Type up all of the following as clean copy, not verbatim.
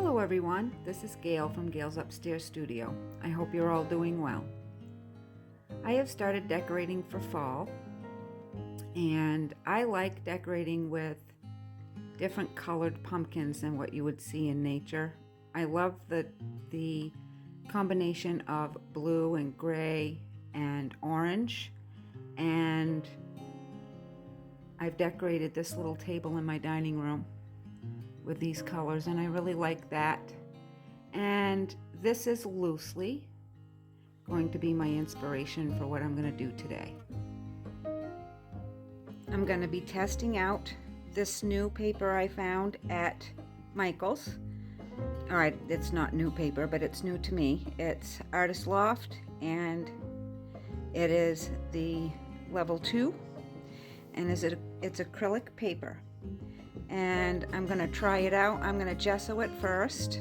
Hello everyone, this is Gail from Gail's Upstairs Studio. I hope you're all doing well. I have started decorating for fall, and I like decorating with different colored pumpkins than what you would see in nature. I love the combination of blue and gray and orange, and I've decorated this little table in my dining room with these colors, and I really like that. And this is loosely going to be my inspiration for what I'm going to do today. I'm going to be testing out this new paper I found at Michael's. All right, it's not new paper, but it's new to me. It's Artist Loft, and it is the level 2, and it's acrylic paper. And I'm going to try it out. I'm going to gesso it first.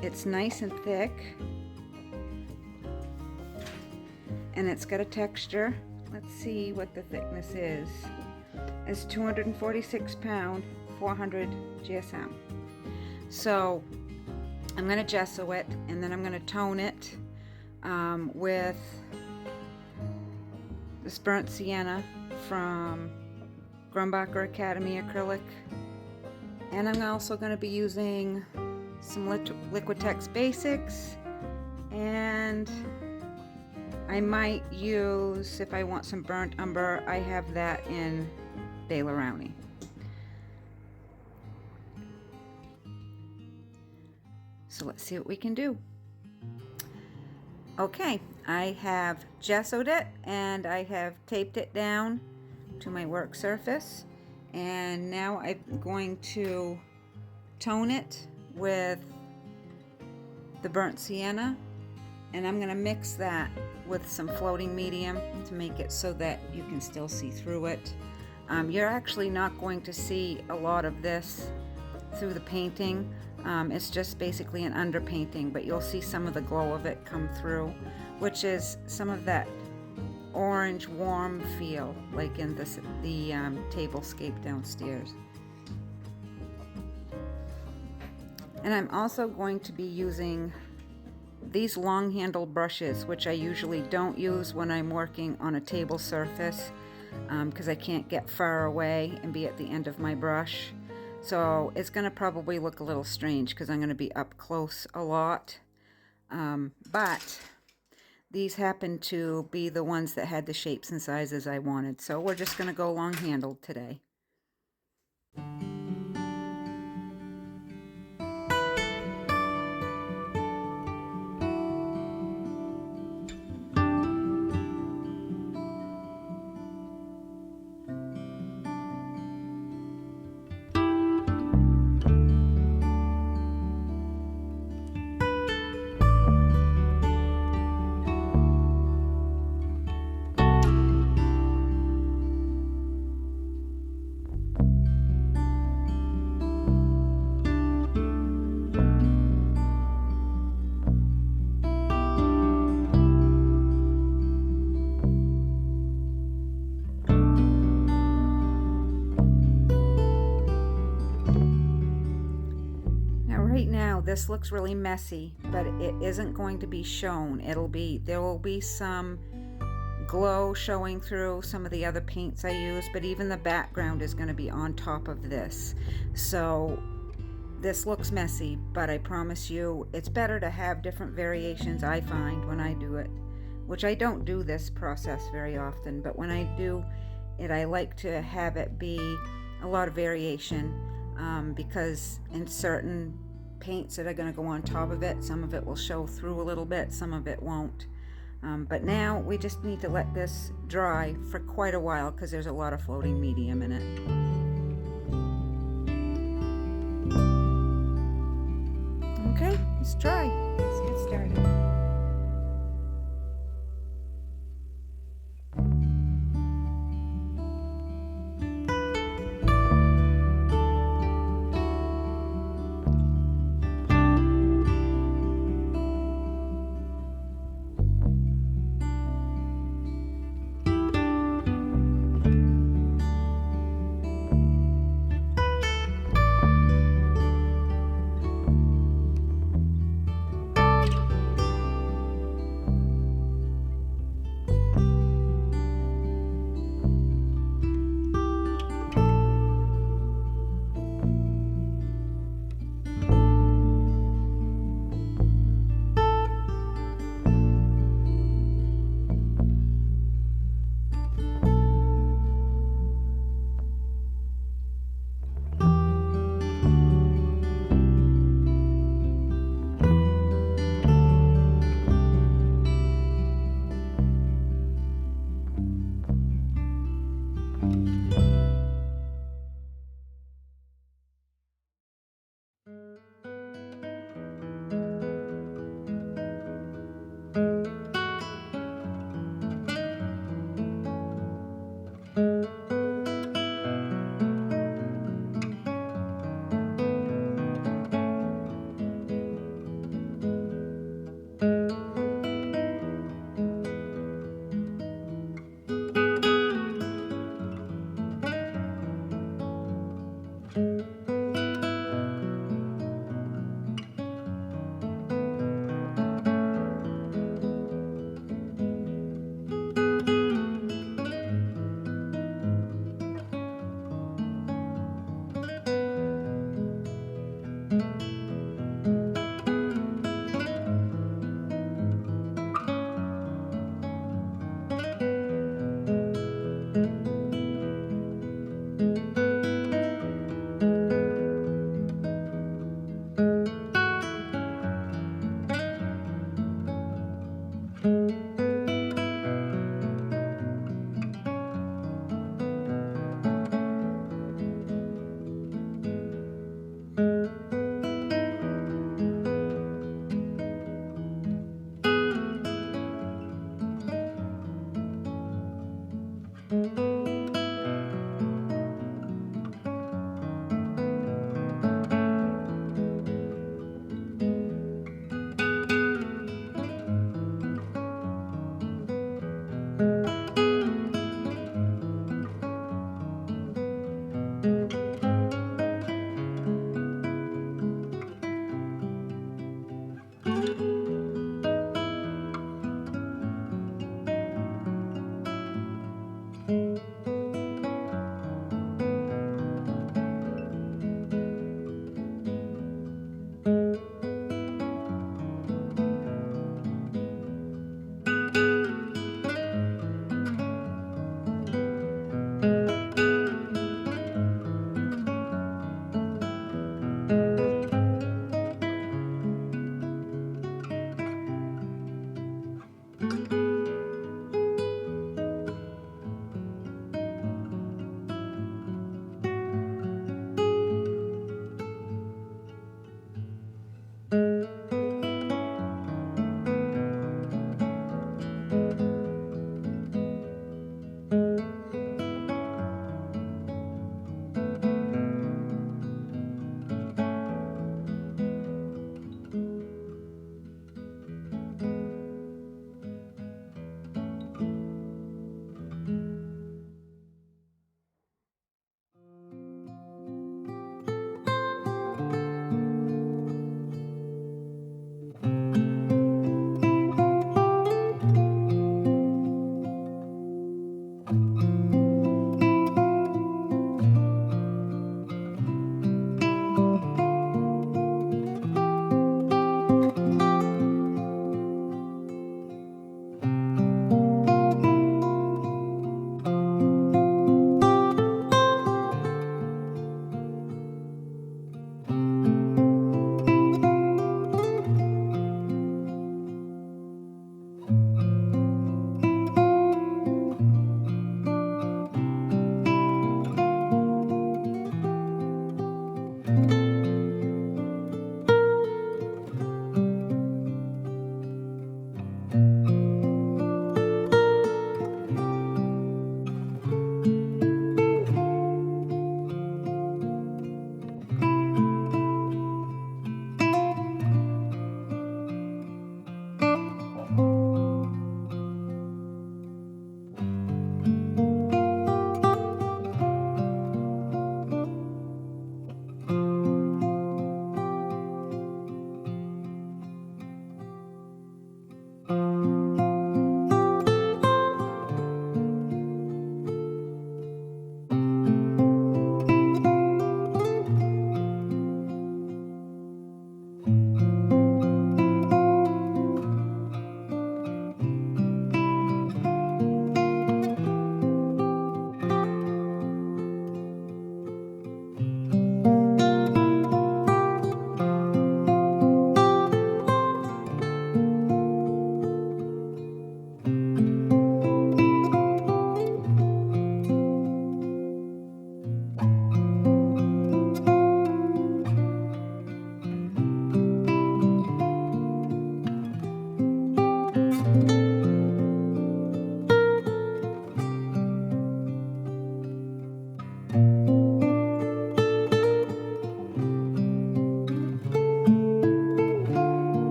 It's nice and thick, and it's got a texture. Let's see what the thickness is. It's 246 pound, 400 GSM. So I'm going to gesso it, and then I'm going to tone it with this burnt sienna from Grumbacher Academy Acrylic, and I'm also going to be using some Liquitex Basics, and I might use, if I want some burnt umber, I have that in Daler-Rowney. So let's see what we can do. Okay, I have gessoed it, and I have taped it down to my work surface, and now I'm going to tone it with the burnt sienna, and I'm going to mix that with some floating medium to make it so that you can still see through it. You're actually not going to see a lot of this through the painting. It's just basically an underpainting, but you'll see some of the glow of it come through, which is some of that orange warm feel, like in the tablescape downstairs. And I'm also going to be using these long handle brushes, which I usually don't use when I'm working on a table surface, because I can't get far away and be at the end of my brush. So it's going to probably look a little strange because I'm going to be up close a lot, but these happen to be the ones that had the shapes and sizes I wanted. So we're just going to go long-handled today. Right now this looks really messy, but it isn't going to be shown. There will be some glow showing through some of the other paints I use, but even the background is going to be on top of this. So this looks messy, but I promise you it's better to have different variations, I find, when I do it, which I don't do this process very often, but when I do it, I like to have it be a lot of variation, because in certain paints that are going to go on top of it, some of it will show through a little bit, some of it won't. But now we just need to let this dry for quite a while because there's a lot of floating medium in it. Okay, it's dry. Let's get started.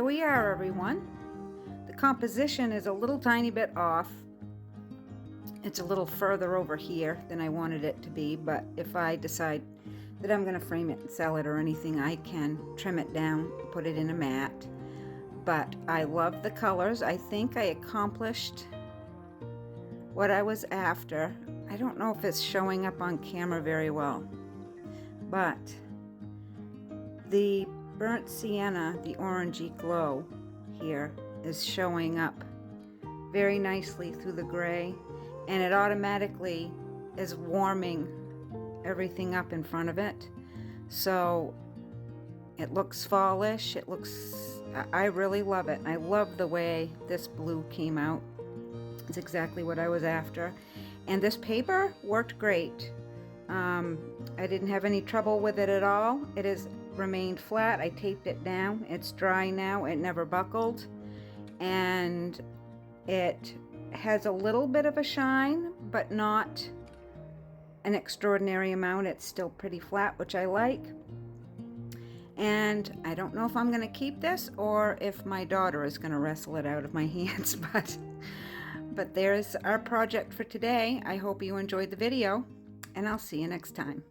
we are, everyone. The composition is a little tiny bit off. It's a little further over here than I wanted it to be, but if I decide that I'm going to frame it and sell it or anything, I can trim it down, put it in a mat. But I love the colors. I think I accomplished what I was after. I don't know if it's showing up on camera very well, but the burnt sienna, the orangey glow here, is showing up very nicely through the gray, and it automatically is warming everything up in front of it. So it looks fallish. It looks, I really love it. I love the way this blue came out. It's exactly what I was after. And this paper worked great. I didn't have any trouble with it at all. It has remained flat. I taped it down. It's dry now. It never buckled. And it has a little bit of a shine, but not an extraordinary amount. It's still pretty flat, which I like. And I don't know if I'm going to keep this or if my daughter is going to wrestle it out of my hands, but there's our project for today. I hope you enjoyed the video, and I'll see you next time.